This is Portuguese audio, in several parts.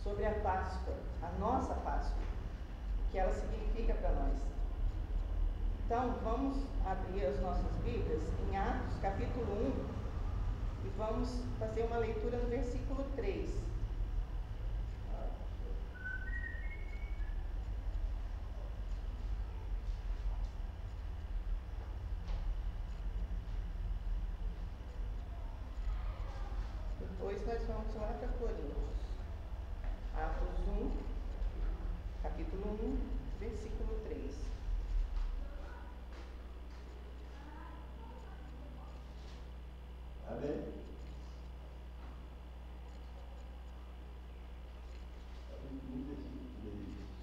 sobre a Páscoa, a nossa Páscoa, o que ela significa para nós. Então, vamos abrir as nossas Bíblias em Atos, capítulo 1, e vamos fazer uma leitura no versículo 3. Depois nós vamos lá para Coríntios. Atos 1, capítulo 1, versículo 3. Amém?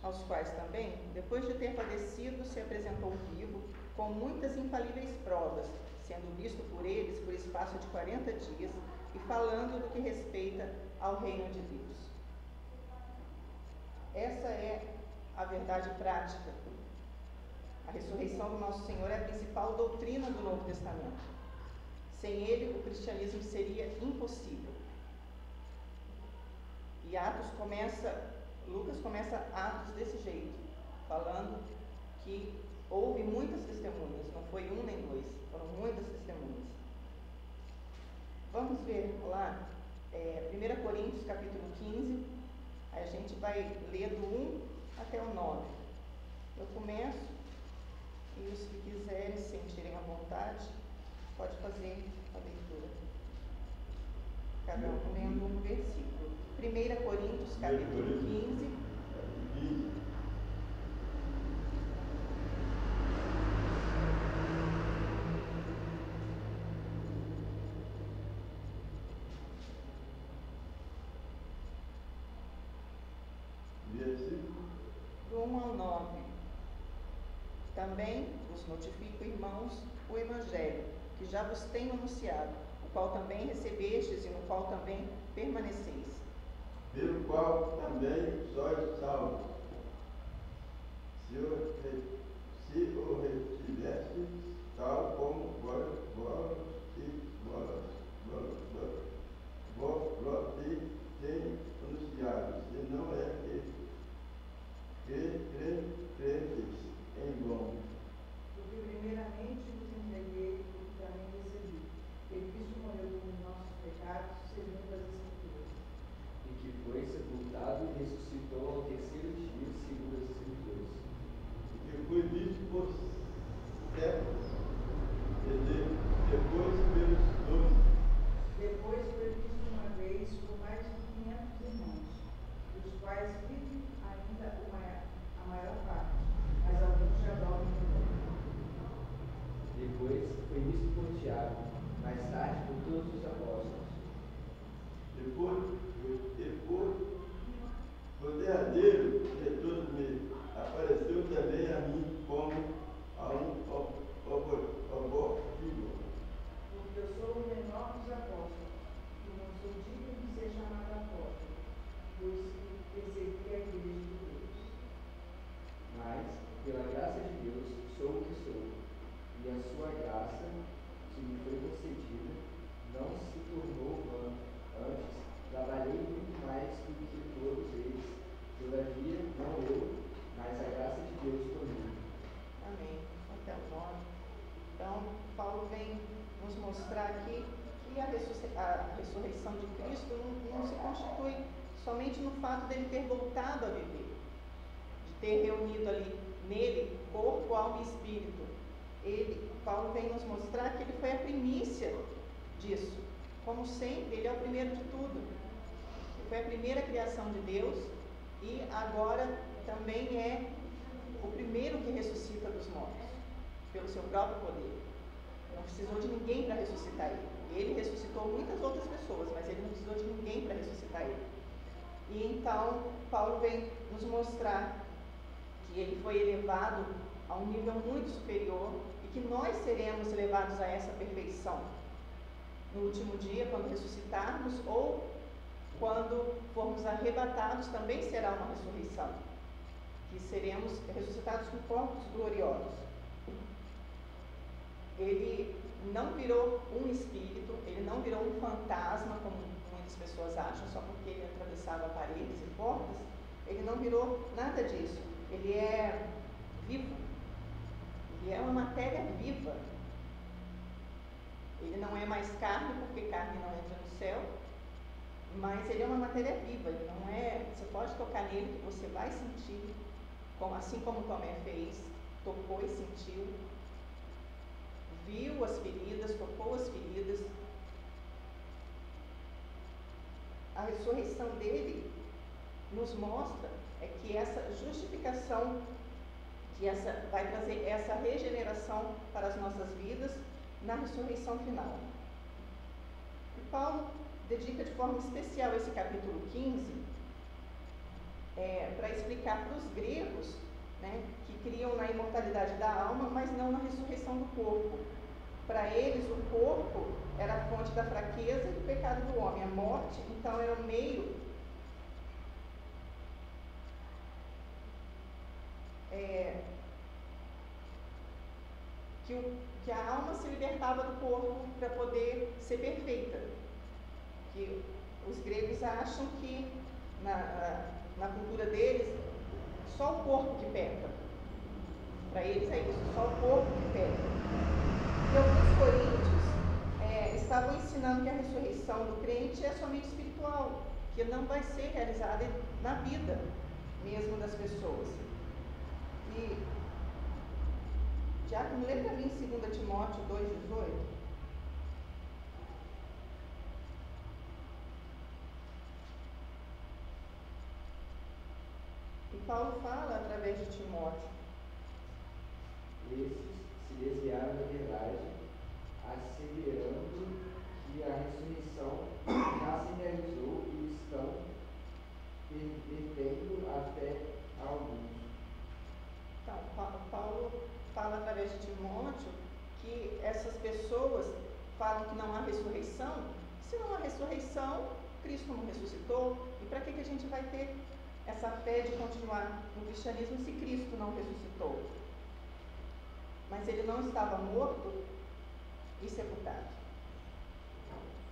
Aos quais também, depois de ter padecido, se apresentou vivo, com muitas infalíveis provas, sendo visto por eles por espaço de 40 dias, e falando do que respeita ao reino de Deus. Essa é a verdade prática. A ressurreição do nosso Senhor é a principal doutrina do Novo Testamento. Sem ele, o cristianismo seria impossível. E Lucas começa Atos desse jeito, falando que houve muitas testemunhas, não foi um nem dois, foram muitas testemunhas. Vamos ver lá, 1 Coríntios capítulo 15, aí a gente vai ler do 1 até o 9. Eu começo, e os que quiserem se sentirem à vontade, pode fazer a leitura. Cada um lendo um versículo. 1 Coríntios capítulo 15. Do 1 ao 9. Também vos notifico, irmãos, o Evangelho, que já vos tenho anunciado, o qual também recebestes e no qual também permaneceis. Pelo qual também sois salvos, se o retivestes, tal como vós tem anunciado, se não é que credes em vão. Porque primeiramente vos entreguei o que também recebi, que Cristo morreu por nossos pecados, segundo as Escrituras. E que foi sepultado e ressuscitou ao terceiro dia, segundo as Escrituras. E que foi visto por séculos, e depois pelos 12. Depois foi visto uma vez por mais de 500 irmãos, dos quais vive ainda a maior parte, mas alguns já dormem também. Depois foi visto por Tiago, mais tarde por todos os apóstolos. Depois o derradeiro de todos me apareceu também a mim como a um filho. Porque eu sou o menor dos apóstolos, e não sou digno de ser chamado apóstolo, pois que persegui a igreja de Deus. Mas, pela graça de Deus, sou o que sou, e a sua graça, que me foi concedida, não se tornou vã. Antes, trabalhei muito mais do que todos eles, todavia não eu, mas a graça de Deus comigo. Amém. Até o 9. Então, Paulo vem nos mostrar aqui que a ressurreição de Cristo não se constitui somente no fato dele ter voltado a viver, de ter reunido ali nele corpo, alma e espírito. Paulo vem nos mostrar que ele foi a primícia disso. Como sempre, ele é o primeiro de tudo. Ele foi a primeira criação de Deus e agora também é o primeiro que ressuscita dos mortos, pelo seu próprio poder. Não precisou de ninguém para ressuscitar ele. Ele ressuscitou muitas outras pessoas, mas ele não precisou de ninguém para ressuscitar ele. E então, Paulo vem nos mostrar que ele foi elevado a um nível muito superior e que nós seremos levados a essa perfeição no último dia, quando ressuscitarmos, ou quando formos arrebatados, também será uma ressurreição, que seremos ressuscitados com corpos gloriosos. Ele não virou um espírito, ele não virou um fantasma, como muitas pessoas acham, só porque ele atravessava paredes e portas, ele não virou nada disso. Ele é vivo. Ele é uma matéria viva. Ele não é mais carne, porque carne não entra no céu, mas ele é uma matéria viva. Ele não é. Você pode tocar nele que você vai sentir, assim como Tomé fez, tocou e sentiu, viu as feridas, tocou as feridas. A ressurreição dele nos mostra que essa justificação, que vai trazer essa regeneração para as nossas vidas na ressurreição final. E Paulo dedica de forma especial esse capítulo 15 para explicar para os gregos, né, que criam na imortalidade da alma, mas não na ressurreição do corpo. Para eles, o corpo era a fonte da fraqueza e do pecado do homem. A morte, então, era o meio que a alma se libertava do corpo para poder ser perfeita. Que os gregos acham que, na cultura deles, só o corpo que peca. Para eles é isso, só o corpo que peca. E alguns coríntios estavam ensinando que a ressurreição do crente é somente espiritual, que não vai ser realizada na vida mesmo das pessoas. E Diácono, lê para mim 2 Timóteo 2,18. E Paulo fala através de Timóteo. Esses se desviaram da verdade, asseverando que a ressurreição já se realizou e estão pervertendo até alguns. Então, Paulo fala através de Timóteo que essas pessoas falam que não há ressurreição. Se não há ressurreição, Cristo não ressuscitou. E para que a gente vai ter essa fé de continuar no cristianismo se Cristo não ressuscitou? Mas ele não estava morto e sepultado.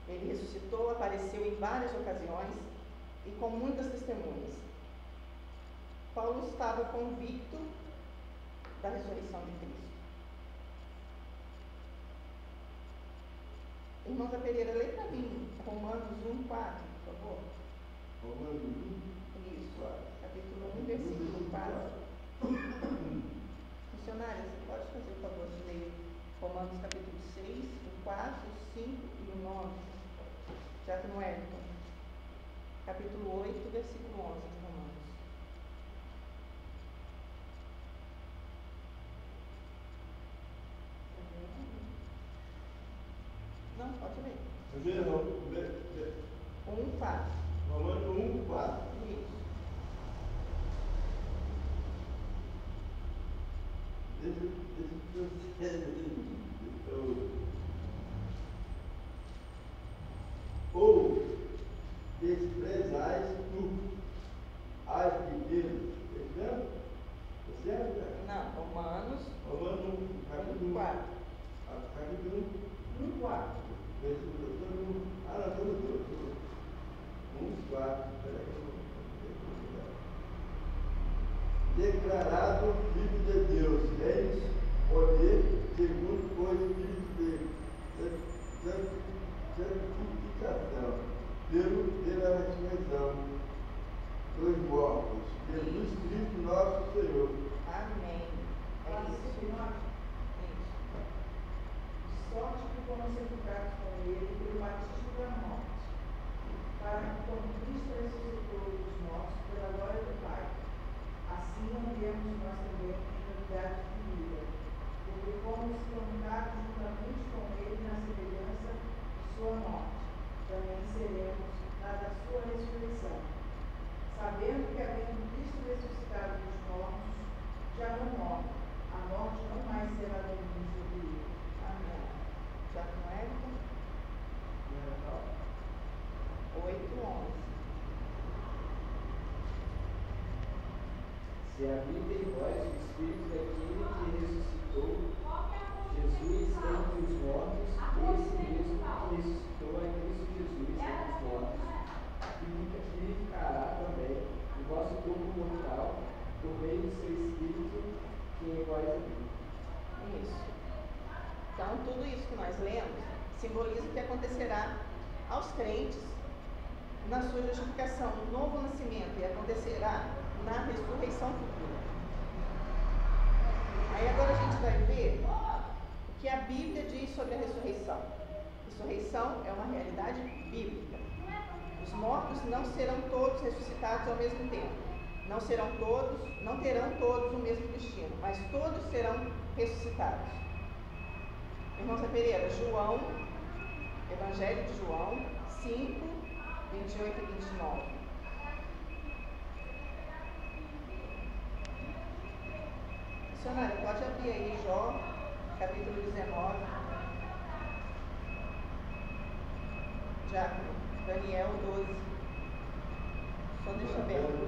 Ele ressuscitou, apareceu em várias ocasiões e com muitas testemunhas. Paulo estava convicto da ressurreição de Cristo. Irmã Pereira, lê para mim Romanos 1,4, por favor. Romanos 1, Isso, capítulo 1, versículo 4. Missionária, você pode fazer o favor de ler Romanos capítulo 6, o 4, o 5 e o 9. Diácono Wellington. Capítulo 8, versículo 11 de Romanos. Não, pode ler. 1,4. Romanos 1, 4. Isso. Ou desprezais tu as riquezas. Está certo? Não, Romanos Romanos 1, capítulo 4. Capítulo 1, 4. Versículo 1, 4. Declarado Filho de Deus, eis poder segundo o Espírito dele, santificação, pela ressurreição dos mortos, Jesus Cristo nosso Senhor. Amém. É isso. Isso. De sorte que fomos sepultados com ele pelo batismo da morte, para que, como Cristo ressuscitou dos mortos pela glória do Pai, assim andemos nós também em novidade de vida, porque fomos plantados juntamente com ele na semelhança de sua morte, também seremos na da sua ressurreição, sabendo que, havendo Cristo ressuscitado dos mortos, já não morre, a morte não mais será domínio sobre ele. Amém. Diácono Wellington. 8:11. Se habita em vós o Espírito daquele que ressuscitou Jesus entre os mortos, esse mesmo que ressuscitou a Cristo Jesus entre os mortos, vivificará também tudo isso que nós lemos simboliza o que acontecerá aos crentes na sua justificação, no novo nascimento, e acontecerá na ressurreição futura. Aí agora a gente vai ver o que a Bíblia diz sobre a ressurreição. Ressurreição é uma realidade bíblica. Os mortos não serão todos ressuscitados ao mesmo tempo. Não terão todos o mesmo destino, mas todos serão ressuscitados. Irmãos Pereira, Evangelho de João 5, 28 e 29. Missionária, pode abrir aí Jó, capítulo 19. Diácono Daniel 12. Só deixa aberto.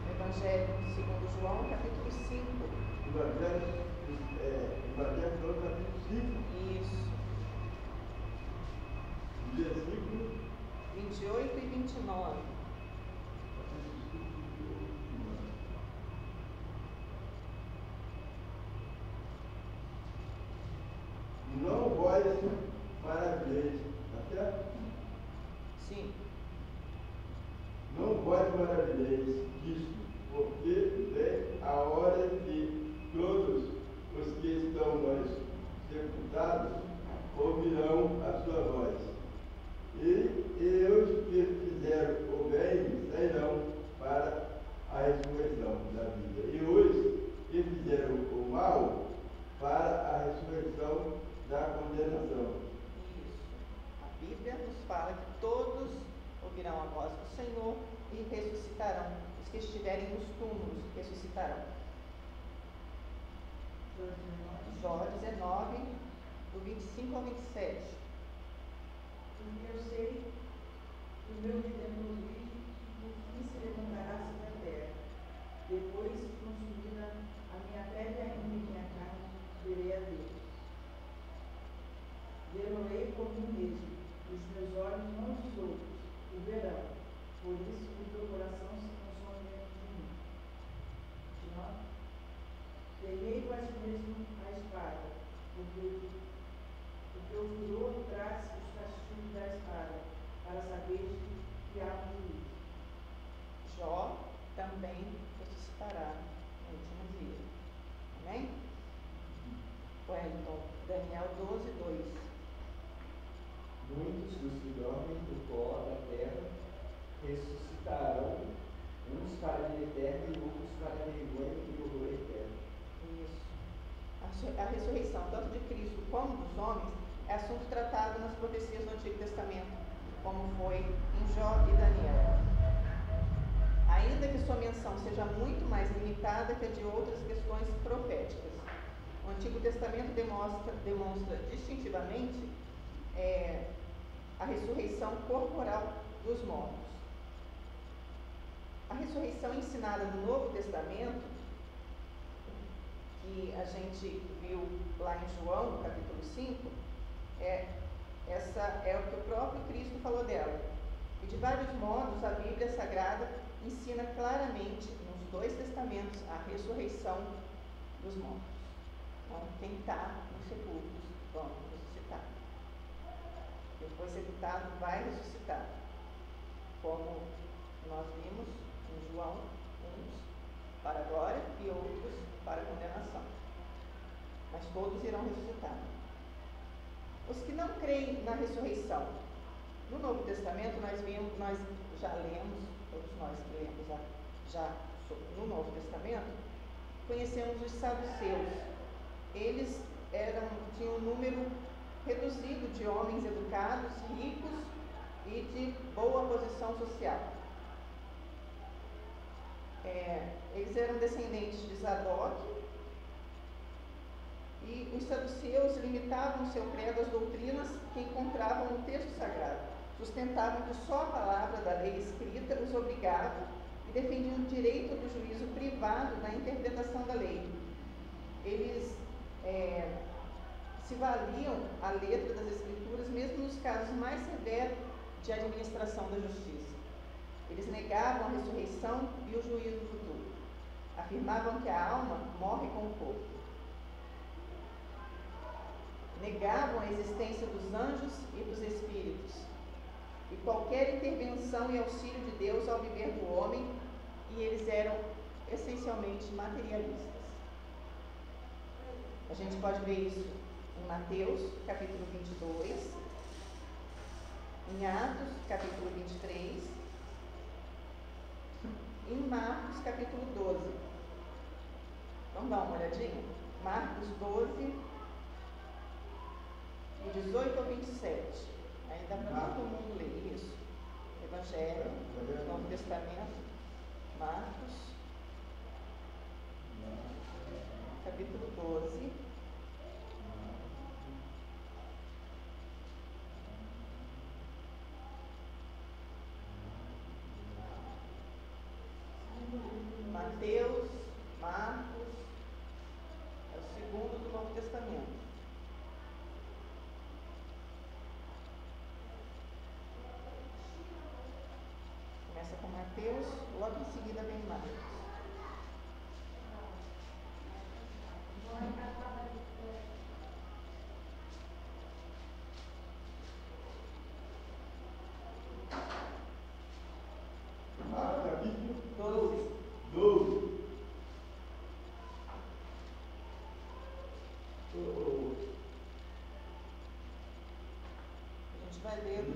Evangelho segundo João, capítulo 5. Evangelho João, capítulo 5. Isso. Versículo 28 e 29. Não vós maravilheis, tá certo? Sim. Não vós maravilheis disso, porque vem a hora que todos os que estão sepultados ouvirão a sua voz. E os que fizeram o bem sairão para a ressurreição da vida. E os que fizeram o mal para a ressurreição da condenação. Isso. A Bíblia nos fala que todos ouvirão a voz do Senhor e ressuscitarão. Os que estiverem nos túmulos ressuscitarão. Jó 19, do 25 ao 27. Porque eu sei que o meu Redentor vive, e no fim se levantará sobre a terra. Depois, consumida a minha pele ainda e minha carne, verei a Deus. Verei por mim mesmo, os meus olhos não os outros, o verão. Por isso o teu coração se consome dentro de mim. Temei vós mesmo a espada, porque o furor traz os castigos da espada, para saberes que há um juízo. Jó também ressuscitará no último dia. Amém? Wellington, Daniel 12, 2. Muitos dos que dormem do pó da terra ressuscitarão, uns para a vida eterna e outros para a vergonha e horror eterno. Isso. A ressurreição, tanto de Cristo como dos homens, é assunto tratado nas profecias do Antigo Testamento, como foi em Jó e Daniel. Ainda que sua menção seja muito mais limitada que a de outras questões proféticas. O Antigo Testamento demonstra distintivamente a ressurreição corporal dos mortos. A ressurreição ensinada no Novo Testamento, que a gente viu lá em João, no capítulo 5, essa é o que o próprio Cristo falou dela. E de vários modos a Bíblia Sagrada ensina claramente nos dois testamentos a ressurreição dos mortos. Então, quem está nos sepulcros vão ressuscitar. Quem foi sepultado vai ressuscitar. Como nós vimos em João, uns para a glória e outros para a condenação. Mas todos irão ressuscitar. Os que não creem na ressurreição. No Novo Testamento nós já lemos, todos nós que lemos já no Novo Testamento, conhecemos os saduceus. Eles tinham um número reduzido de homens educados, ricos e de boa posição social. Eles eram descendentes de Zadok, e os saduceus limitavam seu credo às doutrinas que encontravam no texto sagrado. Sustentavam que só a palavra da lei escrita os obrigava e defendiam o direito do juízo privado na interpretação da lei. Eles se valiam a letra das escrituras mesmo nos casos mais severos de administração da justiça. Eles negavam a ressurreição e o juízo futuro. Afirmavam que a alma morre com o corpo. Negavam a existência dos anjos e dos espíritos e qualquer intervenção e auxílio de Deus ao viver do homem, e eles eram essencialmente materialistas. A gente pode ver isso em Mateus, capítulo 22, em Atos, capítulo 23, e em Marcos, capítulo 12. Vamos dar uma olhadinha? Marcos 12, de 18 ao 27. Aí dá para todo mundo ler isso. Evangelho, Novo Testamento, Marcos, capítulo 12. Mateus, Marcos, é o segundo do Novo Testamento. Começa com Mateus, logo em seguida vem Marcos. Capítulo 12. 12. A gente vai ler do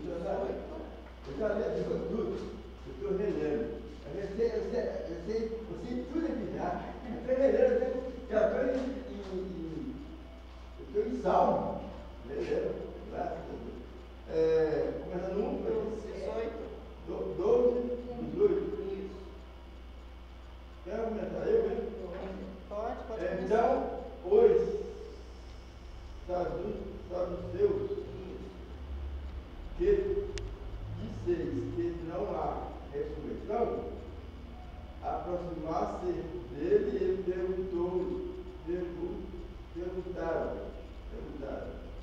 Eu já 18. li tudo, eu estou relendo. Eu sei tudo aqui já. Eu estou relendo, já estou em salmo. Relendo. Começando 18. 12, 18. Isso. Quer começar eu, hein? Pode começar. Então, os saduceus que disseis que não há ressurreição, aproximasse dele e perguntaram,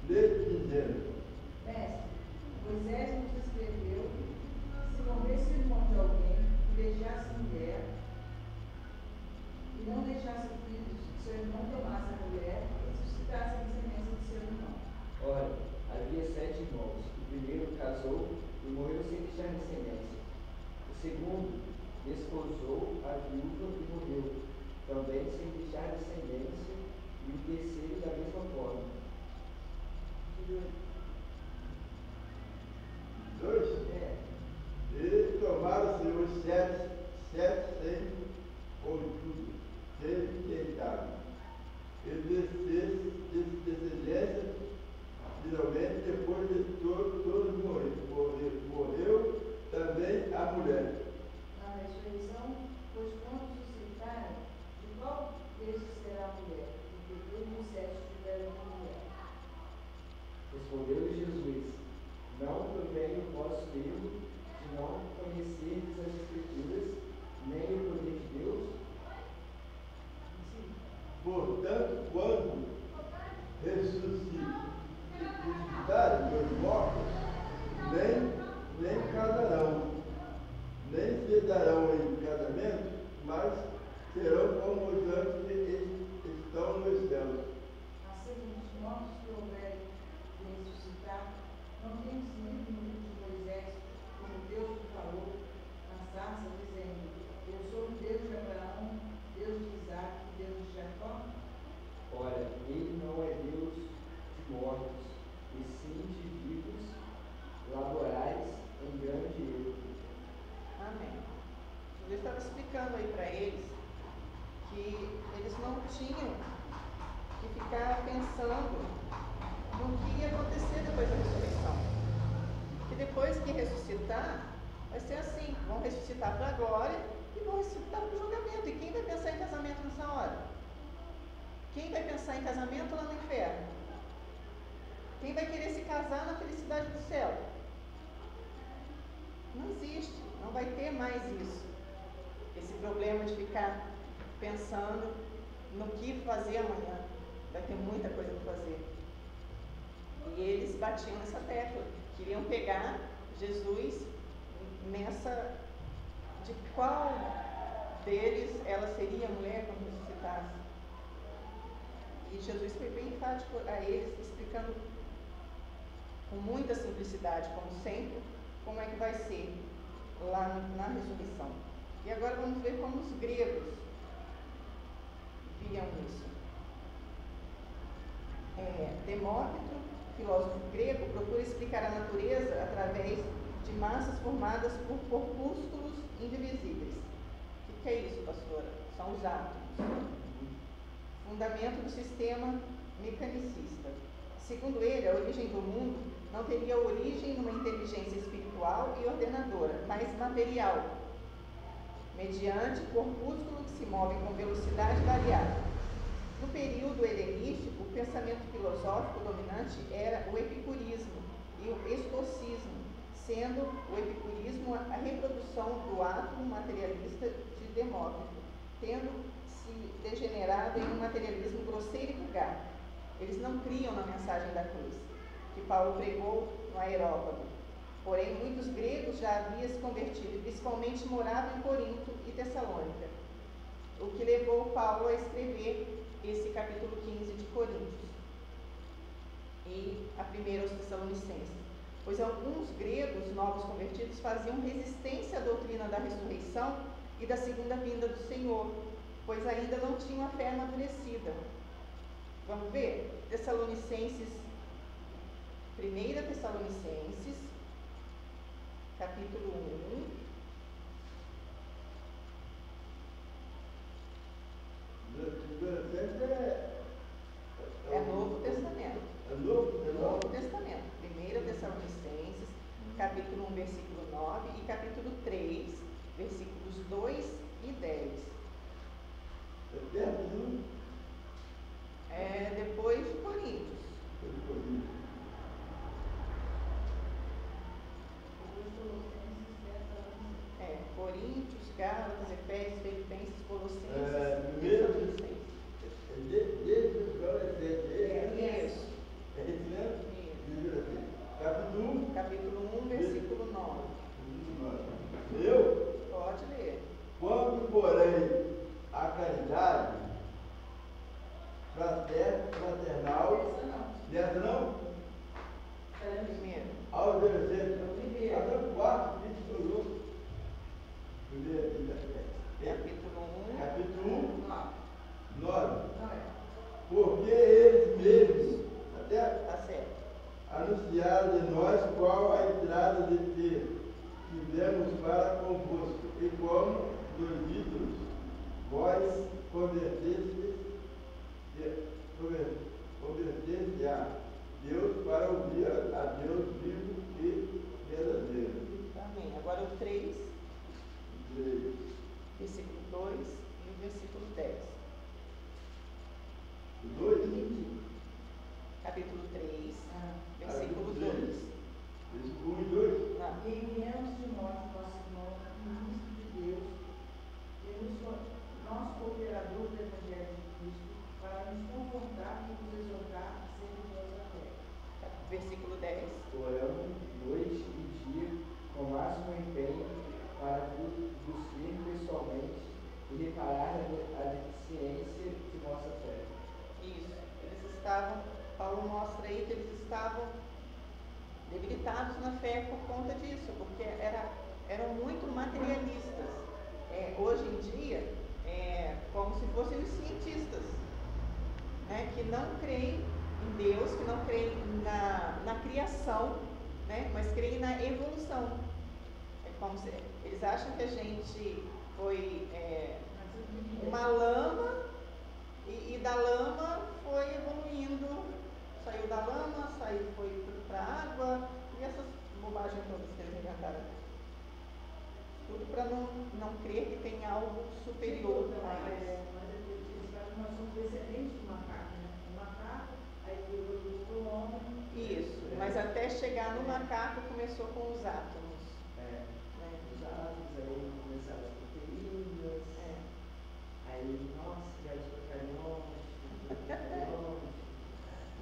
lhe dizendo: Mestre, Moisés nos escreveu que se morresse o irmão de alguém e deixasse mulher, e não deixasse filhos, seu irmão tomasse a mulher e suscitasse a descendência de seu irmão. Ora, havia 7 irmãos. O primeiro casou e morreu sem deixar descendência. O segundo desposou a viúva e morreu, também sem deixar descendência. E o terceiro da mesma forma. 2. E tomaram-se os sete sem contudo, rejeitaram. E descendência, finalmente, depois de todos morreu também a mulher. Na ressurreição, pois quando suscitaram, de qual destes será a mulher? Porque todos os 7 tiveram uma mulher. Respondeu-lhe Jesus: Não provém o vosso erro de não conhecerdes as Escrituras, nem o poder de Deus? Portanto, quando ressuscitarem dos mortos, nem casarão, nem se darão em casamento, mas serão como os anjos que estão nos céus. Assim, os mortos que houverem de ressuscitar, não temos lido no livro de Moisés, como Deus lhe falou na sarça, dizendo: Eu sou o Deus de Abraão, Deus de Isaac e Deus de Jacó? Ora, ele não é Deus de mortos, e sim de vivos, laborais em grande erro. Amém. Jesus estava explicando aí para eles que eles não tinham que ficar pensando no que ia acontecer depois da ressurreição. Que depois que ressuscitar, vai ser assim: vão ressuscitar para a glória e vão ressuscitar para o julgamento. E quem vai pensar em casamento nessa hora? Quem vai pensar em casamento lá no inferno? Quem vai querer se casar na felicidade do céu? Não existe, não vai ter mais isso. Esse problema de ficar pensando no que fazer amanhã. Vai ter muita coisa para fazer. E eles batiam nessa tecla. Queriam pegar Jesus nessa de qual deles, ela seria mulher quando ressuscitasse. E Jesus foi bem enfático a eles, explicando com muita simplicidade, como sempre, como é que vai ser lá na ressurreição. E agora vamos ver como os gregos viam isso. Demócrito, filósofo grego, procura explicar a natureza através de massas formadas por corpúsculos indivisíveis. O que é isso, pastora? São os átomos. Fundamento do sistema mecanicista. Segundo ele, a origem do mundo não teria origem numa inteligência espiritual e ordenadora, mas material, mediante corpúsculo que se move com velocidade variável. No período helenístico, o pensamento filosófico dominante era o epicurismo e o estoicismo, sendo o epicurismo a reprodução do átomo materialista de Demócrito, tendo se degenerado em um materialismo grosseiro e vulgar. Eles não criam na mensagem da cruz, que Paulo pregou no Areópago. Porém, muitos gregos já haviam se convertido, principalmente moravam em Corinto e Tessalônica, o que levou Paulo a escrever esse capítulo 15 de Coríntios e a primeira aos Tessalonicenses. Pois alguns gregos novos convertidos faziam resistência à doutrina da ressurreição e da segunda vinda do Senhor, pois ainda não tinham a fé amadurecida. Vamos ver? Tessalonicenses, 1 Tessalonicenses, capítulo 1. É Novo Testamento. Novo Testamento. 1 Tessalonicenses, capítulo 1, versículo 9 e capítulo 3, versículos 2 e 10. É depois de Coríntios. Coríntios, Gálatas, Efésios, Filipenses, Colossenses, Tessalonicenses. Desde os adolescentes. Isso. É isso mesmo? Capítulo 1, versículo 9. Eu? Pode ler. Quando, porém, a caridade fraternal, dessa não? Primeiro. Aos adolescentes, até o quarto, capítulo 1, 9. Porque eles mesmos, até anunciaram de nós qual a entrada de que tivemos para convosco, e como dos ídolos vós convertestes a Deus para ouvir a Deus vivo e verdadeiro. Amém. Agora o 3, versículo 2 e o versículo 10. O 2? Capítulo 3, versículo 2. Versículo 1 e 2? Não. E enviamos de nós, nosso irmão, ministro de Deus, e nosso cooperador do Evangelho de Cristo, para nos confortar e nos exortar a sermos da fé. Versículo 10. Oramos noite e dia com o máximo empenho para vos ver pessoalmente e reparar a deficiência de nossa fé. Isso. Eles estavam, Paulo mostra aí que eles estavam debilitados na fé por conta disso, porque eram muito materialistas. Hoje em dia, como se fossem os cientistas, né, que não creem em Deus, que não creem na criação, né, mas creem na evolução. Como se, eles acham que a gente foi uma lama e da lama foi evoluindo, saiu da lama, foi para a água e essas bobagens todas que eles inventaram. Tudo para não crer que tem algo superior a eles. Nós somos descendentes do macaco, né? O macaco, aí evoluiu para o homem. Isso, mas até chegar no macaco começou com os átomos. Os átomos, aí começaram as proteínas. Aí, nossa, já foi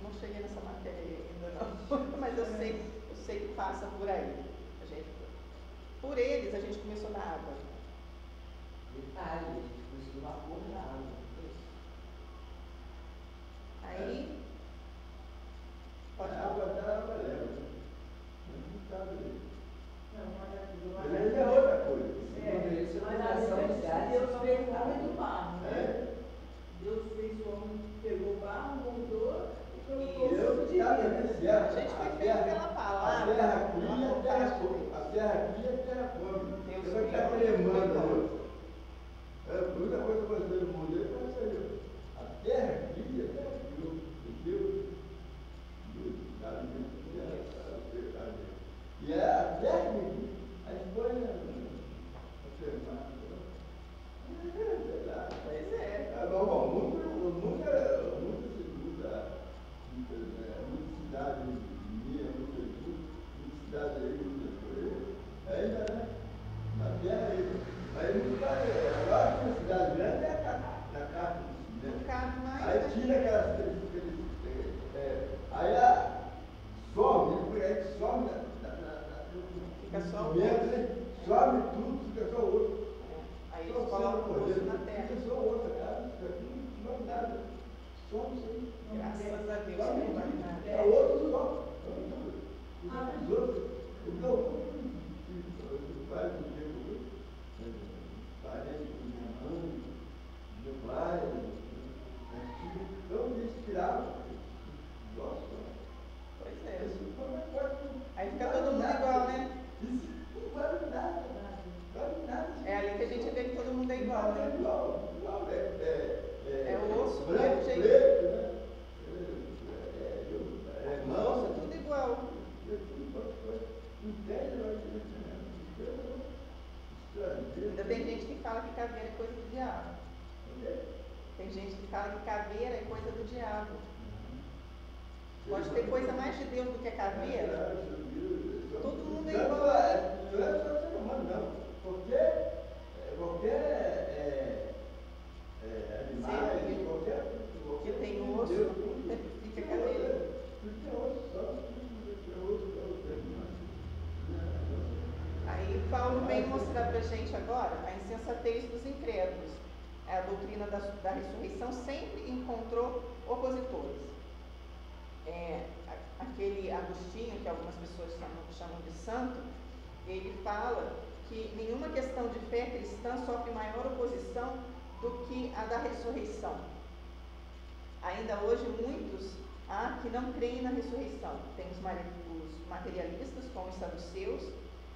Não cheguei nessa matéria ainda não, mas eu sei que passa por aí. Por eles a gente começou na água. detalhe, a gente conseguiu uma cor na água. Aí, pode A falar. água da água leva, né? Mas não sabe ali. Não, mas aquilo Beleza é outra coisa. mas a Bíblia diz que Deus fez o homem do barro, né? Deus fez o homem, pegou o barro, moldou e colocou o Deus fruto está divino. dando certo. A gente foi feito pela palavra. A terra cria, uma a terra vontade de come. Deus. A terra cria, a terra come. Deus Você vai criou, ficar Deus tremando, criou. Deus. Muita coisa acontecendo no mundo, ele faz isso aí. A terra cria, a terra criou. E Deus dá alimento para ela. E é a terra que a escolha sei lá. Pois é. Bom, o mundo se usa muita cidade minha, muita cidade aí, ainda, né? Na terra aí. Aí não vai, agora que a cidade grande é a carta do Não cimento. cabe mais. Aí né? tira aquelas aí some, porque aí some Fica só o cimento, osso. né? Some tudo, fica só o osso. Aí eles colocam o osso na terra. Fica só o osso, cara. Isso aqui não vale nada. Some isso aí. Graças a Deus não vale nada. É outro só. Os outros, então, faz o tempo, parente, minha mãe, meu pai, então eles tiravam. Nossa, Pois é. isso não vale Aí fica todo mundo igual, né? Isso não vale nada. Vale nada. É ali que a gente vê que todo mundo é igual, né? Igual, É o osso, do branco, mesmo jeito. preto, né? Nossa, tudo igual. Ainda tem gente que fala que caveira é coisa do diabo. Tem gente que fala que caveira é coisa do diabo. Pode ter coisa mais de Deus do que a caveira? Todo mundo é igual. Não é só ser humano, não. Qualquer animais, qualquer Que tem osso, fica caveira. Aí Paulo vem mostrar pra gente agora a insensatez dos incrédulos. A doutrina da ressurreição sempre encontrou opositores. Aquele Agostinho, que algumas pessoas chamam de santo, ele fala que nenhuma questão de fé cristã sofre maior oposição do que a da ressurreição. Ainda hoje muitos há que não creem na ressurreição. Tem os materialistas, como os saduceus,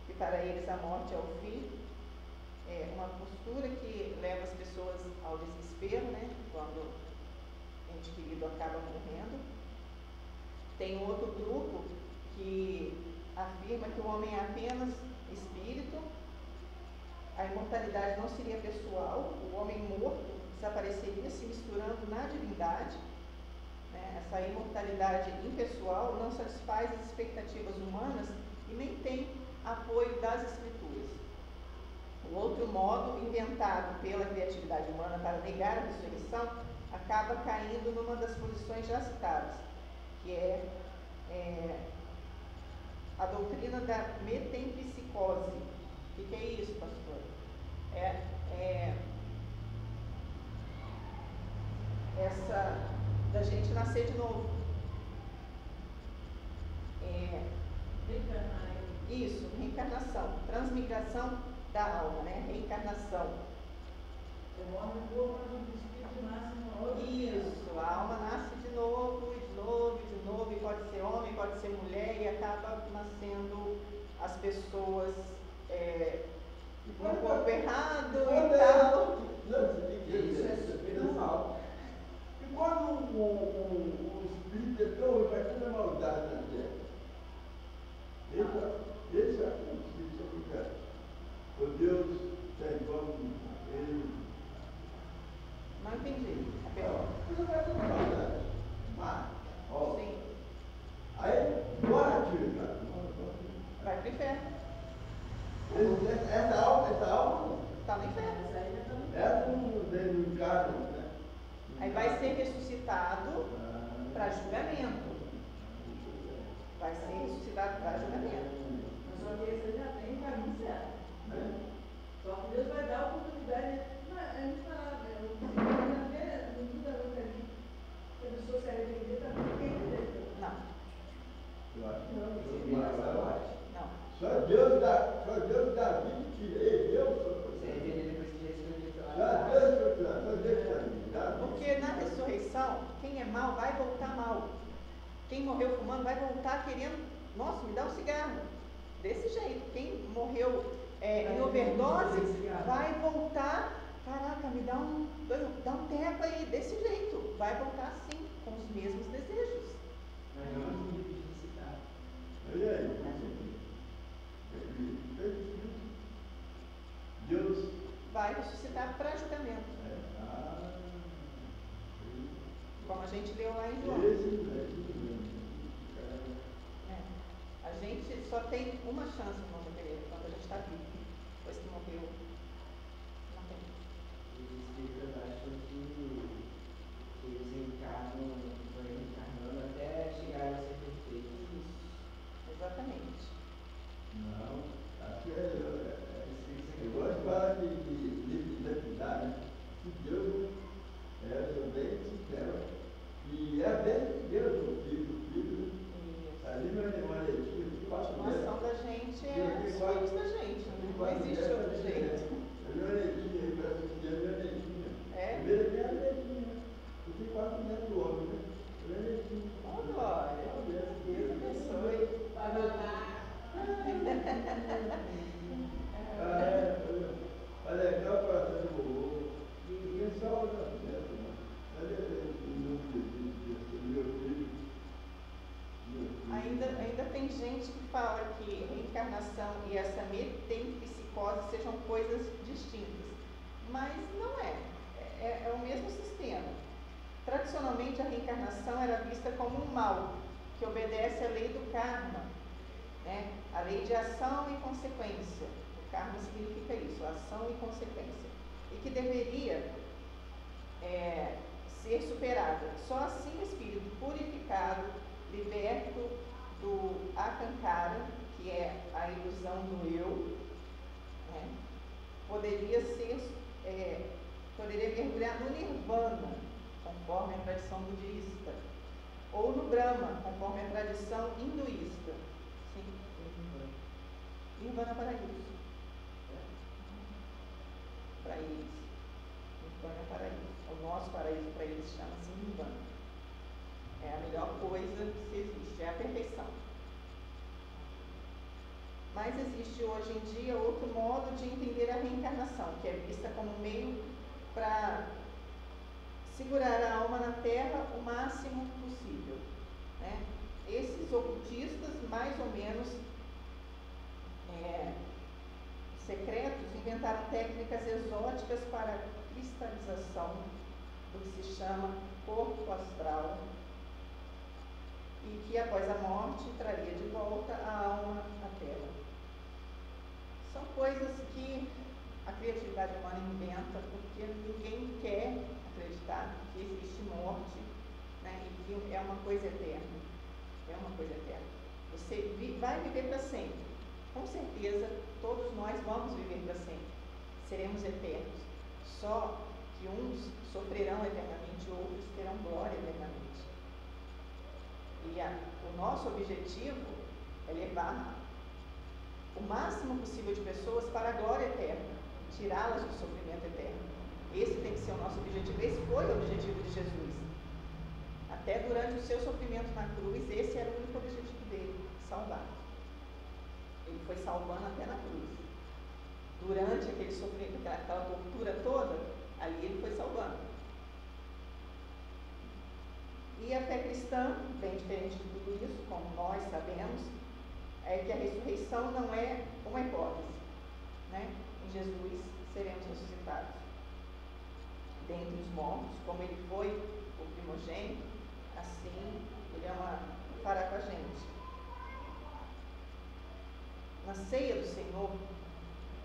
que para eles a morte é o fim. É uma postura que leva as pessoas ao desespero, né? Quando o ente querido acaba morrendo. Tem um outro grupo que afirma que o homem é apenas espírito, a imortalidade não seria pessoal, o homem morto desapareceria se misturando na divindade, né? Essa imortalidade impessoal não satisfaz as expectativas humanas e nem tem apoio das escrituras. O outro modo, inventado pela criatividade humana para negar a ressurreição, acaba caindo numa das posições já citadas, que é a doutrina da metempsicose. O que é isso, pastor? Essa da gente nascer de novo. Isso, reencarnação, transmigração da alma, né? Reencarnação. O homem voa, mas o espírito nasce uma outra. Isso, a alma nasce de novo, e de novo, e de novo, e pode ser homem, pode ser mulher, e acaba nascendo as pessoas no corpo errado e tal. Isso é bem normal. E quando o espírito é tão ruim, faz tanta maldade na terra, esse é o espírito africano. O Deus já envolve ele. Não entendi a pergunta. Você vai ter maldade. Sim, Aí, bora aqui, cara. vai pro inferno. Essa alma, Está no inferno. essa não encarna, né? Aí vai ser ressuscitado para julgamento. Vai ser ressuscitado para julgamento. Mas só que esse já tem o caminho certo. Só que Deus vai dar a oportunidade Só Deus dá vida e tira. Ei, Deus, Você entende depois que Jesus ressuscitou só lá? Deus que eu trago, só Deus que dá vida. Dá vida. Porque na ressurreição, quem é mal vai voltar mal. Quem morreu fumando vai voltar querendo, nossa, me dá um cigarro. Desse jeito. Quem morreu em overdose vai voltar, caraca, me dá um teco aí. Desse jeito. Vai voltar sim, com os mesmos desejos. Mas não é nível de citar. E aí? Deus. Vai ressuscitar para julgamento. Como a gente leu lá em João. A gente só tem uma chance de não morrer quando a gente está vivo. Depois que morreu, não tem. Os espíritas acham que eles vão reencarnando até chegar a ser perfeitos. Exatamente. Não, aqui eu gosto de falar de identidade, né? Que Deus também se quer. E é bem que Deus, o Filho. Ali não é uma leitura, A continuação da gente é os filhos da gente. Não existe outro jeito. A minha leitinha, parece que é a minha leitinha. É? Primeiro é a minha leitinha. Eu tenho 4 metros do homem, né? Minha leitinha. Ó, glória. Deus abençoe. Olha legal para fazer o vovô. E só outra vez, olha meu filho. Ainda tem gente que fala que reencarnação e essa metempsicose sejam coisas distintas. Mas não é. É o mesmo sistema. Tradicionalmente, a reencarnação era vista como um mal, que obedece à lei do karma, né? A lei de ação e consequência. O karma significa isso, ação e consequência. E que deveria ser superada. Só assim o espírito purificado, liberto do ahankara, que é a ilusão do eu, né? Poderia mergulhar no nirvana, conforme a tradição budista, ou no Brahma, conforme a tradição hinduísta. Sim. Nirvana paraíso. Para eles. Nirvana é paraíso. O nosso paraíso para eles chama-se Nirvana. É a melhor coisa que existe, é a perfeição. Mas existe hoje em dia outro modo de entender a reencarnação, que é vista como meio para segurar a alma na Terra o máximo possível, né? Esses ocultistas, mais ou menos secretos, inventaram técnicas exóticas para a cristalização do que se chama corpo astral, e que após a morte traria de volta a alma à Terra. São coisas que a criatividade humana inventa porque ninguém quer acreditar que existe morte, né, e que é uma coisa eterna. É uma coisa eterna. Você vai viver para sempre. Com certeza, todos nós vamos viver para sempre. Seremos eternos. Só que uns sofrerão eternamente, outros terão glória eternamente. E o nosso objetivo é levar o máximo possível de pessoas para a glória eterna, tirá-las do sofrimento eterno. Esse tem que ser o nosso objetivo. Esse foi o objetivo de Jesus. Até durante o seu sofrimento na cruz, esse era o único objetivo dele, salvar. Ele foi salvando até na cruz. Durante aquele sofrimento, aquela tortura toda, ali ele foi salvando. E a fé cristã, bem diferente de tudo isso, como nós sabemos, é que a ressurreição não é uma hipótese, né? Em Jesus seremos ressuscitados dentre os mortos, como ele foi o primogênito, assim ele fará com a gente. Na ceia do Senhor,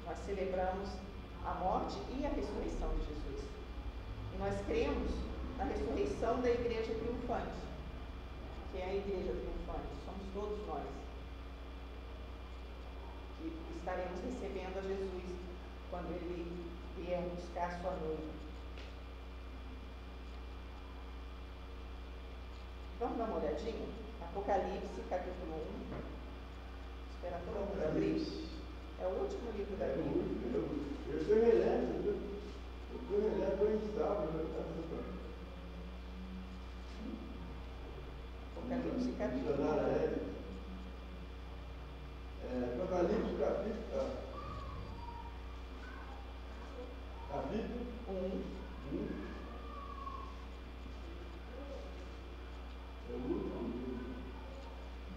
nós celebramos a morte e a ressurreição de Jesus. E nós cremos na ressurreição da igreja triunfante, que é a igreja triunfante, somos todos nós, que estaremos recebendo a Jesus quando ele vier buscar a sua noiva. Vamos dar uma olhadinha? Apocalipse, capítulo 1. Esperar todo mundo Apocalipse. É o último livro da É o Bíblia. último. Eu estou relendo, viu? Eu estou relendo o Instagram, Apocalipse capítulo Missionária Érica. Apocalipse capítulo 1. 1. É o último livro.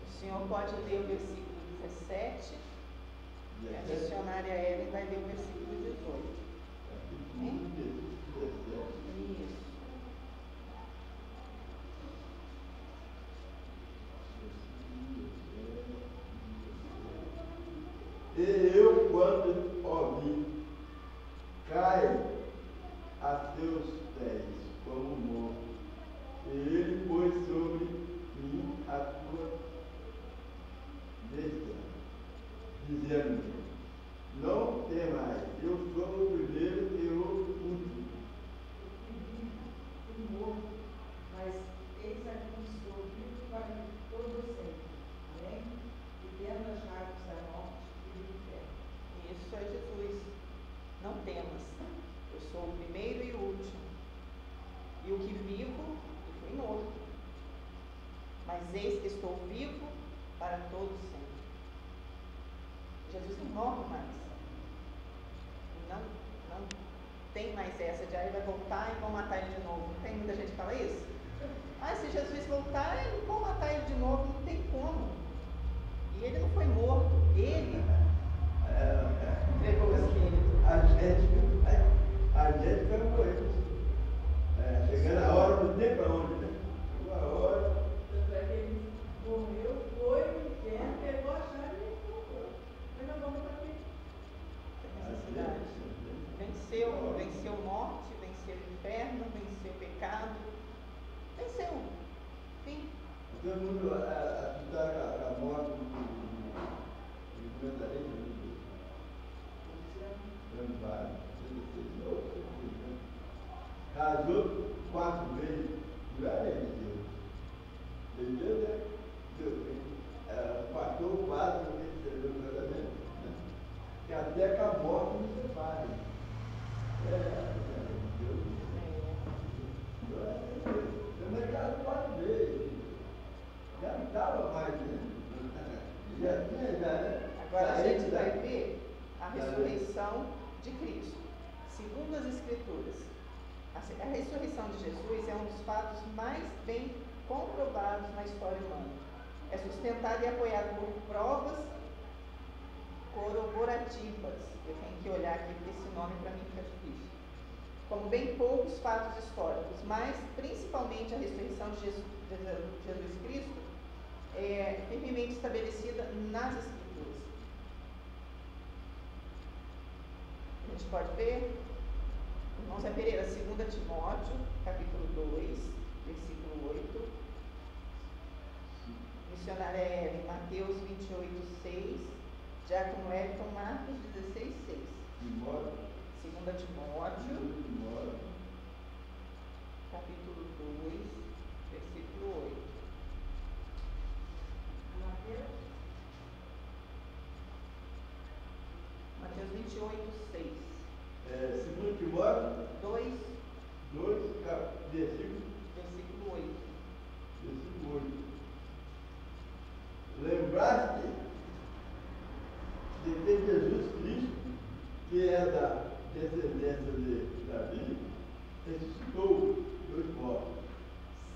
O senhor pode ler o versículo 17 e a missionária Ellen vai ler o versículo 18. Capítulo 1, versículo 17. Isso. E eu, quando ouvi, caio a teus pés como morto, e ele pôs sobre mim a tua destra, dizendo: não temais, eu sou o primeiro e o último. Fui morto, mas eis aqui estou vivo para todo sempre. Amém? E tendo as chaves da morte e do inferno. Isso é Jesus. Não temas. Eu sou o primeiro e o último. E o que vivo, e fui morto. Mas eis que estou vivo para todos sempre. Jesus não morre mais. Não tem mais essa de aí vai voltar e vão matar ele de novo. Não tem muita gente que fala isso? Ah, se Jesus voltar, vão matar ele de novo. Não tem como. E ele não foi morto. Ele entregou o Espírito. A gente vai morrer. Chegando a hora, não tem para onde, né? Chegou a hora. Tanto é que ele morreu, foi no inferno, pegou a chave e voltou. Mas nós vamos para quê? Necessidade. Venceu morte, venceu o inferno, venceu o pecado. Venceu. Fim. Todo mundo estudar a morte do comentarista. Casou 4 vezes, glória a Deus. Entendeu, né? Passou 4 vezes no casamento, né? Que até que a morte nos separe. Deus. Glória a Deus. Também casou 4 vezes. Já não estava mais, né? Já tinha, né? Agora a gente vai ver a ressurreição de Cristo. Segundo as Escrituras, a ressurreição de Jesus é um dos fatos mais bem comprovados na história humana. É sustentado e apoiado por provas corroborativas. Eu tenho que olhar aqui porque esse nome para mim fica difícil. Como bem poucos fatos históricos, mas principalmente a ressurreição de Jesus Cristo é firmemente estabelecida nas Escrituras. A gente pode ver, irmão Zé Pereira, 2 Timóteo, capítulo 2, versículo 8. Missionária Ellen, Mateus 28, 6. Diácono Elton, Marcos 16, 6. 2 Timóteo, capítulo 2, versículo 8. Mateus 28, 6. 2 Timóteo 2, 2, versículo versículo 8. 8. Lembraste de que Jesus Cristo, que é da descendência de Davi, ressuscitou dos mortos,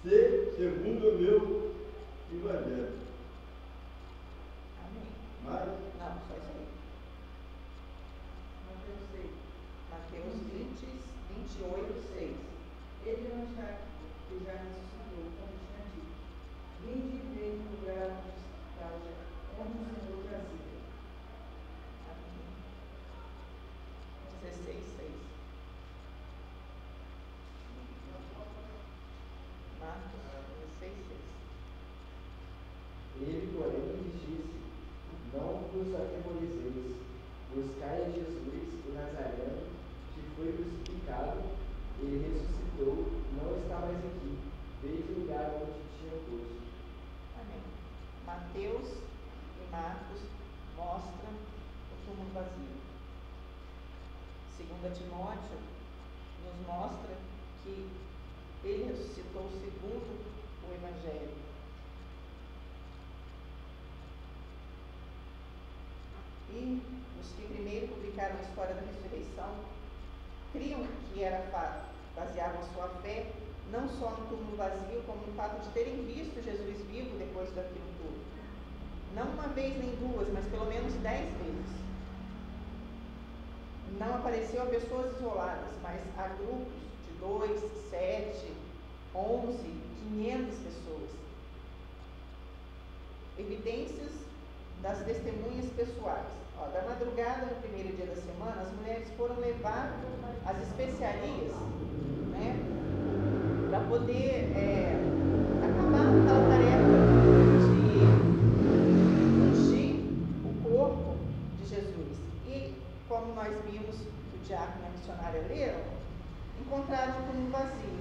segundo o meu evangelho. Amém. Mas, Não, só isso aí. Mateus 28, 6. Ele não está aqui, que já ressuscitou, como tinha dito. Vinde e veio no lugar onde o Senhor trazia. Amém. 16, 6. Marcos 16, 6. Ele, porém, lhes disse: não vos atemorizeis, buscai a Jesus, o Nazareno, que foi crucificado, ele ressuscitou, não está mais aqui, desde o lugar onde tinha posto. Amém. Mateus e Marcos mostra o túmulo vazio. 2 Timóteo nos mostra que ele ressuscitou segundo o Evangelho. E os que primeiro publicaram a história da ressurreição criam que era fato, baseavam a sua fé não só no túmulo vazio, como no fato de terem visto Jesus vivo depois daquilo tudo. Não uma vez nem duas, mas pelo menos 10 vezes. Não apareceu a pessoas isoladas, mas a grupos de 2, 7, 11, 500 pessoas. Evidências das testemunhas pessoais. Da madrugada, no primeiro dia da semana, as mulheres foram levar as especiarias, né, para poder acabar com aquela tarefa de ungir o corpo de Jesus. E, como nós vimos que o diácono e a missionária leram, encontraram o túmulo vazio.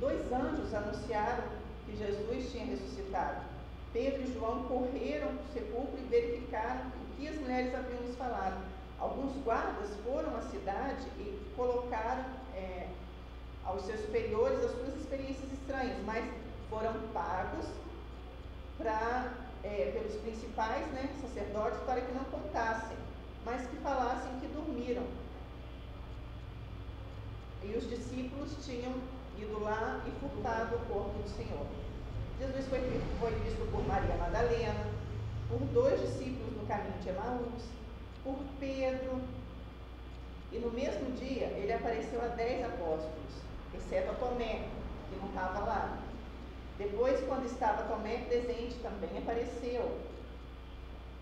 2 anjos anunciaram que Jesus tinha ressuscitado. Pedro e João correram para o sepulcro e verificaram o que as mulheres haviam nos falado. Alguns guardas foram à cidade e colocaram aos seus superiores as suas experiências estranhas, mas foram pagos pelos principais, né, sacerdotes, para que não contassem, mas que falassem que dormiram. E os discípulos tinham ido lá e furtado o corpo do Senhor. Jesus foi visto por Maria Madalena, por 2 discípulos no caminho de Emaús, por Pedro, e no mesmo dia ele apareceu a 10 apóstolos, exceto a Tomé, que não estava lá. Depois, quando estava Tomé presente, também apareceu.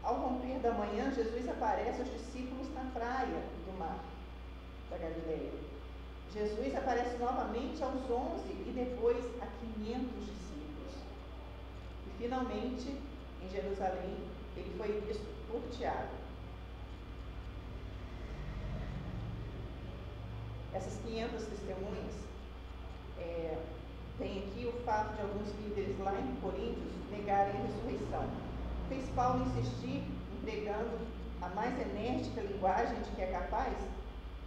Ao romper da manhã, Jesus aparece aos discípulos na praia do mar da Galileia. Jesus aparece novamente aos 11 e depois a 500 discípulos. E finalmente, em Jerusalém, ele foi visto por Tiago. Essas 500 testemunhas, tem aqui o fato de alguns líderes lá em Coríntios negarem a ressurreição. Fez Paulo insistir, empregando a mais enérgica linguagem de que é capaz,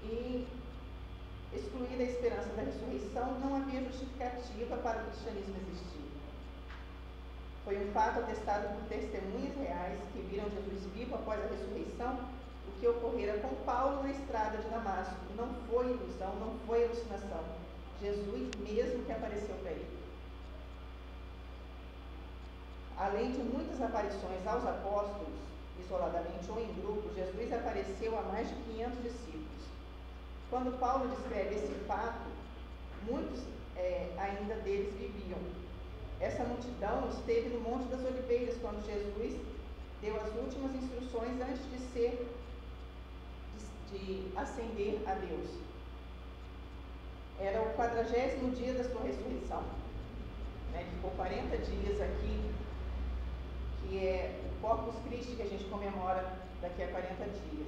e excluída a esperança da ressurreição, não havia justificativa para o cristianismo existir. Foi um fato atestado por testemunhas reais que viram Jesus vivo após a ressurreição, o que ocorrera com Paulo na estrada de Damasco. Não foi ilusão, não foi alucinação. Jesus mesmo que apareceu para ele. Além de muitas aparições aos apóstolos, isoladamente ou em grupo, Jesus apareceu a mais de 500 discípulos. Quando Paulo descreve esse fato, muitos ainda deles viviam. Essa multidão esteve no Monte das Oliveiras quando Jesus deu as últimas instruções antes de ascender a Deus. Era o 40º dia da sua ressurreição. Ele ficou 40 dias aqui, que é o Corpus Christi que a gente comemora daqui a 40 dias.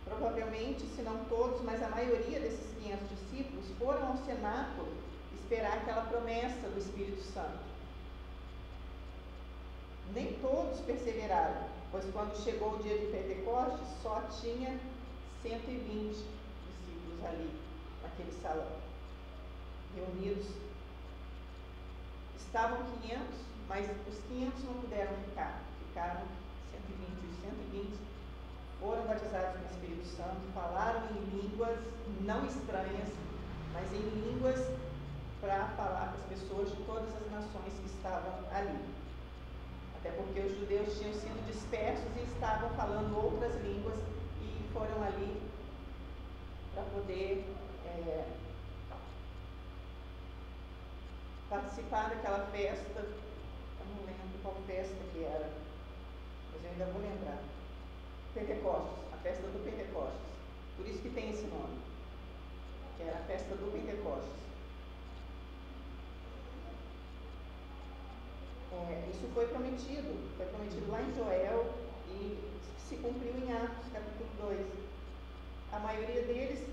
Provavelmente, se não todos, mas a maioria desses 500 discípulos foram ao cenáculo esperar aquela promessa do Espírito Santo. Nem todos perseveraram, pois quando chegou o dia de Pentecostes, só tinha 120 discípulos ali, naquele salão, reunidos. Estavam 500, mas os 500 não puderam ficar, ficaram 120. Os 120 foram batizados com o Espírito Santo, falaram em línguas não estranhas, mas em línguas para falar com as pessoas de todas as nações que estavam ali. Até porque os judeus tinham sido dispersos e estavam falando outras línguas e foram ali para poder participar daquela festa. Eu não lembro qual festa que era, mas eu ainda vou lembrar. Pentecostes, a festa do Pentecostes. Por isso que tem esse nome, que era a festa do Pentecostes. Isso foi prometido lá em Joel e se cumpriu em Atos, capítulo 2. A maioria deles,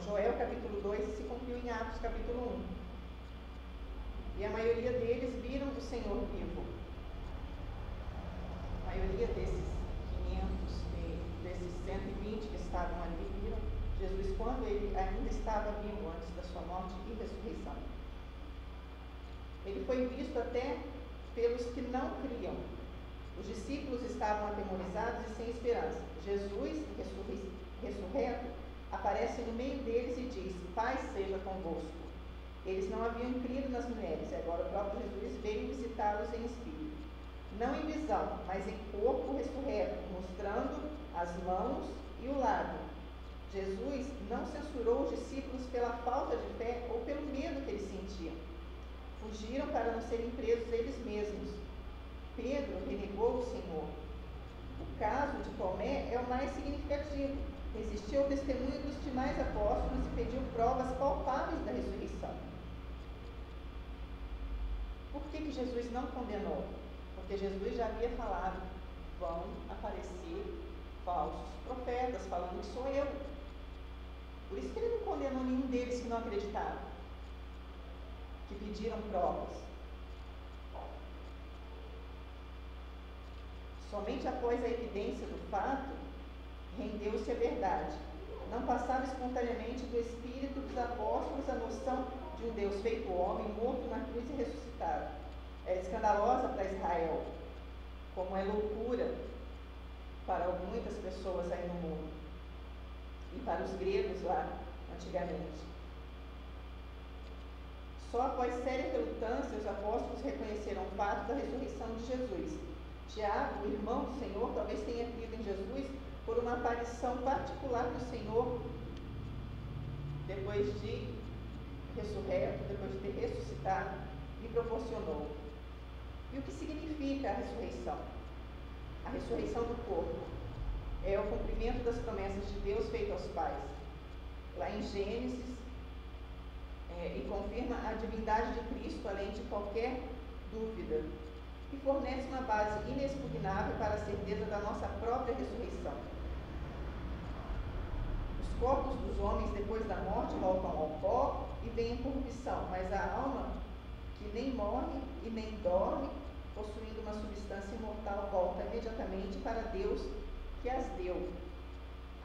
Joel, capítulo 2, se cumpriu em Atos, capítulo 1. E a maioria deles viram o Senhor vivo. maioria desses 120 que estavam ali viram Jesus quando ele ainda estava vivo antes da sua morte e ressurreição. Ele foi visto até pelos que não criam. Os discípulos estavam atemorizados e sem esperança. Jesus, ressurreto, aparece no meio deles e diz: paz seja convosco. Eles não haviam crido nas mulheres, e agora o próprio Jesus veio visitá-los em espírito. Não em visão, mas em corpo ressurreto, mostrando as mãos e o lado. Jesus não censurou os discípulos pela falta de fé ou pelo medo que eles sentiam. Fugiram para não serem presos eles mesmos. Pedro renegou o Senhor. O caso de Tomé é o mais significativo. Resistiu ao testemunho dos demais apóstolos e pediu provas palpáveis da ressurreição. Por que Jesus não condenou? Porque Jesus já havia falado: vão aparecer falsos profetas falando que sou eu. Por isso que ele não condenou nenhum deles que não acreditaram, que pediram provas. Somente após a evidência do fato, rendeu-se a verdade. Não passava espontaneamente do espírito dos apóstolos a noção de um Deus feito homem, morto na cruz e ressuscitado. É escandalosa para Israel, como é loucura para muitas pessoas aí no mundo, e para os gregos lá, antigamente. Só após séria relutância, os apóstolos reconheceram o fato da ressurreição de Jesus. Tiago, o irmão do Senhor, talvez tenha crido em Jesus por uma aparição particular do Senhor, depois de ressurreto, depois de ter ressuscitado, lhe proporcionou. E o que significa a ressurreição? A ressurreição do corpo é o cumprimento das promessas de Deus feitas aos pais, lá em Gênesis, e confirma a divindade de Cristo, além de qualquer dúvida, e fornece uma base inexpugnável para a certeza da nossa própria ressurreição. Os corpos dos homens, depois da morte, voltam ao pó e vêm em corrupção, mas a alma, que nem morre e nem dorme, possuindo uma substância imortal, volta imediatamente para Deus que as deu.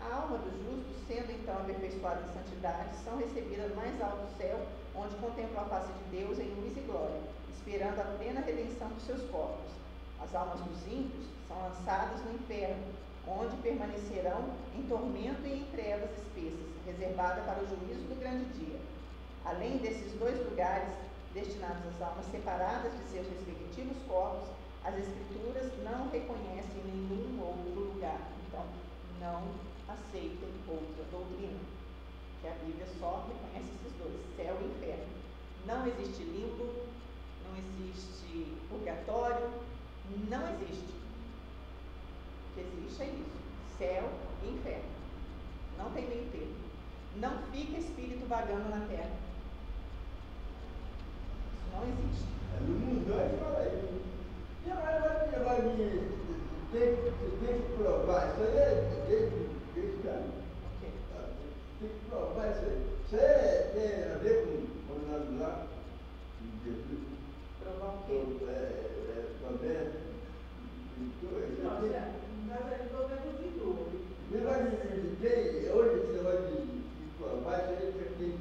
A alma dos justos, sendo então aperfeiçoada em santidade, são recebidas no mais alto céu, onde contemplam a face de Deus em luz e glória, esperando a plena redenção dos seus corpos. As almas dos ímpios são lançadas no inferno, onde permanecerão em tormento e em trevas espessas, reservada para o juízo do grande dia. Além desses dois lugares, destinados às almas separadas de seus respectivos corpos, as Escrituras não reconhecem nenhum outro lugar. Então, não aceitem outra doutrina, que a Bíblia só reconhece esses dois, céu e inferno. Não existe limbo, não existe purgatório, não existe. O que existe é isso, céu e inferno. Não tem meio termo. Não fica espírito vagando na terra. Isso não existe. No mundo, aí fala isso. E agora tem que provar. Isso aí tem que provar isso aí. Você tem a ver com o nome lá? Provar o quê? Também. Não, no caso ele falou que é duvidou. Hoje você vai de provar isso aí, tem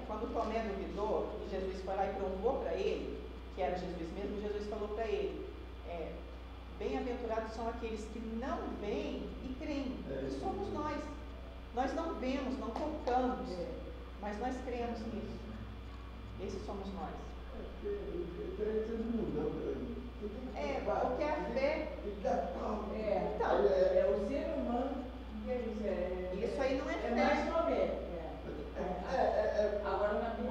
Quando Tomé duvidou, e Jesus foi lá e provou para ele, que era Jesus mesmo, Jesus falou para ele: bem-aventurados são aqueles que não veem e creem. E somos nós. Nós não vemos, não tocamos, mas nós cremos nisso. Esses somos nós. Porque a fé. Então, o ser humano, isso aí não é fé. é mais ou menos. Agora na Bíblia.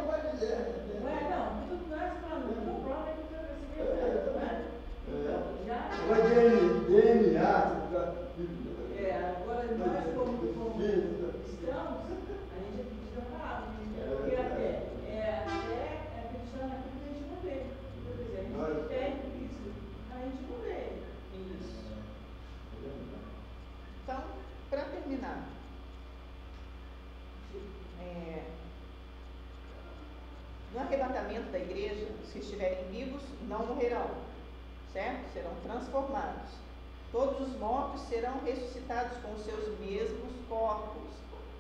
Pode dizer. Não é, não, tudo nós falamos, não prova que você recebeu, não é? Então, já. DNA, Agora nós, como cristãos, a gente precisa falar, porque a fé é acreditar naquilo que a gente não vê. que estiverem vivos não morrerão, certo? Serão transformados. Todos os mortos serão ressuscitados com os seus mesmos corpos.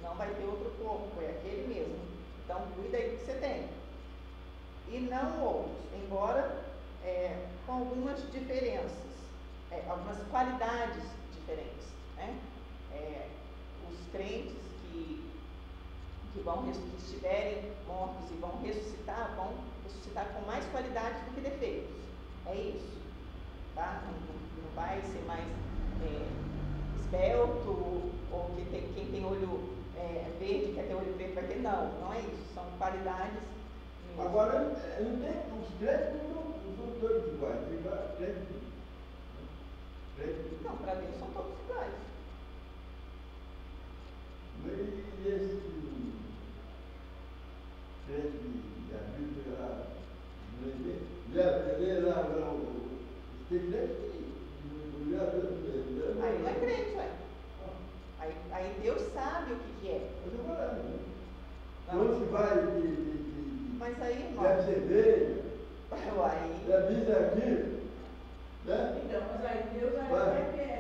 Não vai ter outro corpo, é aquele mesmo. Então, cuida aí do que você tem. E não outros, embora com algumas diferenças, algumas qualidades diferentes, né? Os crentes que estiverem mortos e vão ressuscitar com mais qualidades do que defeitos. É isso, tá? Não vai ser mais esbelto, ou quem tem olho verde quer ter olho preto vai ter. Não é isso. São qualidades mesmo. Agora, não tem, os crentes não são todos iguais. Tem vários crentes. Não, para Deus são todos iguais. E esse crente da Bíblia lá, lê lá, tem crente que aí não é crente, ué. Aí Deus sabe o que é. Quando se vai Mas aí, irmão, deve ser veio, aí, deve ser aqui, né? Então, mas aí Deus vai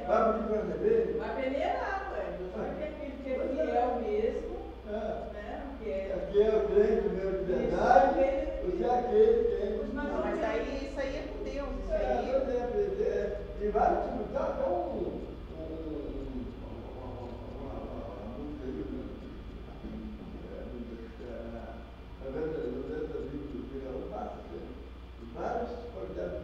Vai pedir para beber? vai peneirar, ué. Deus vai ter aquele que é fiel mesmo, né? Que é. Aqui é o crente meu de verdade, você é aquele que tem. não, mas aí isso aí é com Deus. Isso aí. Tem vários tipos, tá? Vários qualidades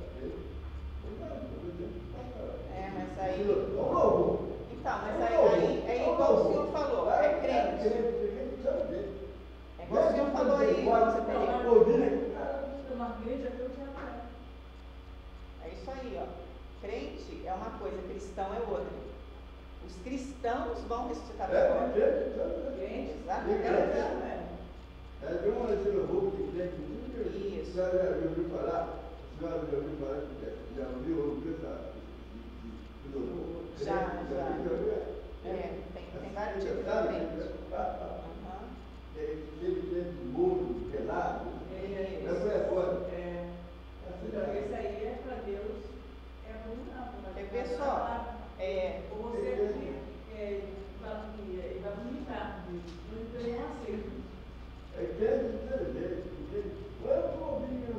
Mas aí. Então, Então, mas aí é igual o senhor falou, é crente. É igual o senhor falou aí, você tem. É isso aí, ó. Crente é uma coisa, cristão é outra. Os cristãos vão ressuscitar agora. Crente, Exatamente. Tem uma leitura boa que crente. Isso. Já ouviu falar? Já ouviu Já. Tem vários tipos de crente. Aquele crente morno, pelado. Essa é foda. Então, isso aí é para Deus, é abominável. Quer ver só? Ou você fala que ele vai vomitar, não aceita. É crente inteligente. Quando eu ouvi que eu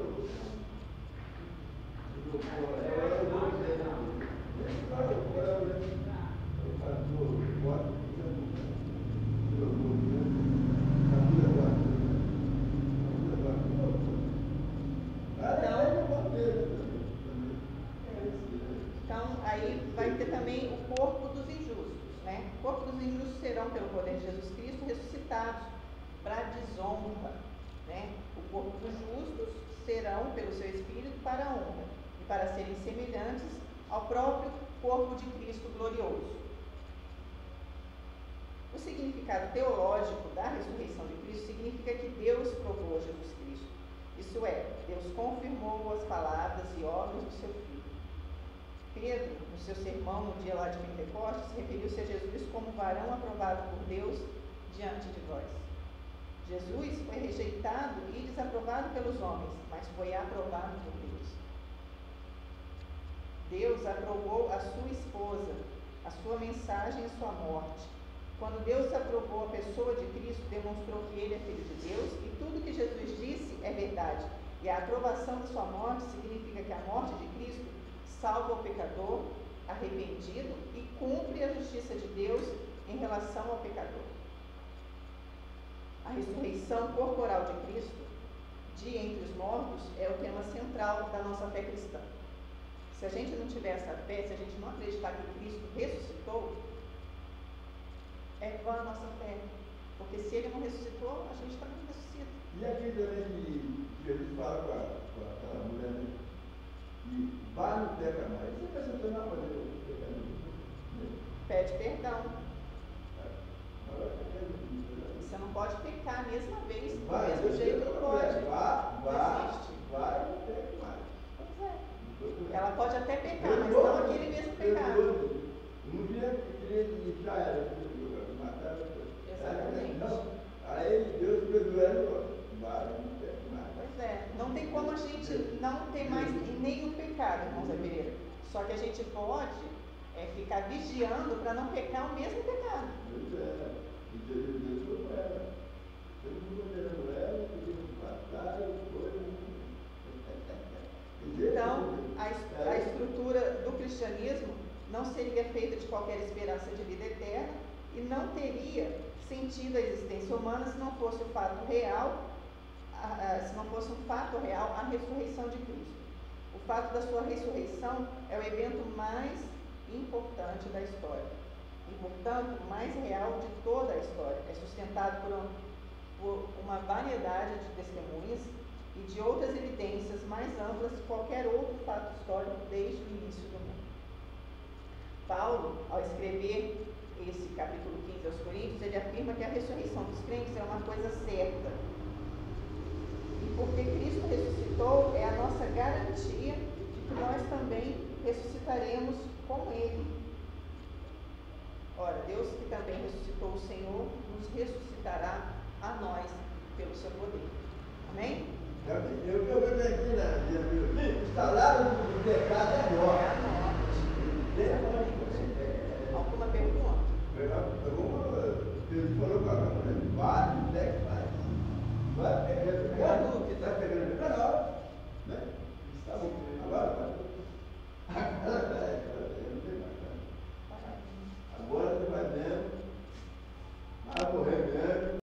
Então, aí vai ter também o corpo dos injustos, né? O corpo dos injustos serão, pelo poder de Jesus Cristo, ressuscitados para desonra, né? O corpo dos justos serão, pelo seu Espírito, para a honra, e para serem semelhantes ao próprio corpo de Cristo glorioso. O significado teológico da ressurreição de Cristo significa que Deus provou Jesus Cristo. Isso é, Deus confirmou as palavras e obras do seu Filho. Pedro, no seu sermão no dia lá de Pentecostes, referiu-se a Jesus como varão aprovado por Deus diante de vós. Jesus foi rejeitado e desaprovado pelos homens, mas foi aprovado por Deus. Deus aprovou a sua esposa, a sua mensagem e a sua morte. Quando Deus aprovou a pessoa de Cristo, demonstrou que ele é Filho de Deus e tudo que Jesus disse é verdade. E a aprovação da sua morte significa que a morte de Cristo salva o pecador arrependido e cumpre a justiça de Deus em relação ao pecador. A ressurreição corporal de Cristo, de entre os mortos, é o tema central da nossa fé cristã. Se a gente não tiver essa fé, se a gente não acreditar que Cristo ressuscitou, é vã a nossa fé. Porque se ele não ressuscitou, a gente também não ressuscita. E aqui também que Jesus fala com aquela mulher, né? E vai no peca mais. Você pensa que não vai fazer o pecado? Pede perdão. Você não pode pecar a mesma vez, do mesmo jeito que pode. Vai no peca mais. Pois é. Ela pode até pecar, mas não aquele mesmo pecado. Um dia queria deixar ela, matar ela. Exatamente. Aí Deus perdoou ela e falou, vai no peca mais. Pois é. Não tem como a gente não ter mais nenhum pecado, irmão Zé Pereira. Só que a gente pode ficar vigiando para não pecar o mesmo pecado. Pois é, e Deus não era. Deus não era, podia matar, Então, a estrutura do cristianismo não seria feita de qualquer esperança de vida eterna e não teria sentido a existência humana se não fosse o fato real, a ressurreição de Cristo. O fato da sua ressurreição é o evento mais importante da história e, portanto, o mais real de toda a história. É sustentado por uma variedade de testemunhas e de outras evidências mais amplas que qualquer outro fato histórico desde o início do mundo. Paulo, ao escrever esse capítulo 15 aos Coríntios, ele afirma que a ressurreição dos crentes é uma coisa certa. E porque Cristo ressuscitou, é a nossa garantia de que nós também ressuscitaremos com Ele. Ora, Deus que também ressuscitou o Senhor, nos ressuscitará a nós pelo seu poder. Amém? Eu vou aqui na Bíblia, o salário do pecado é morte. Alguma pergunta? Deus falou com a mulher, vai, vai. Vai pegando, vai pegando, né? Está bom, agora vai.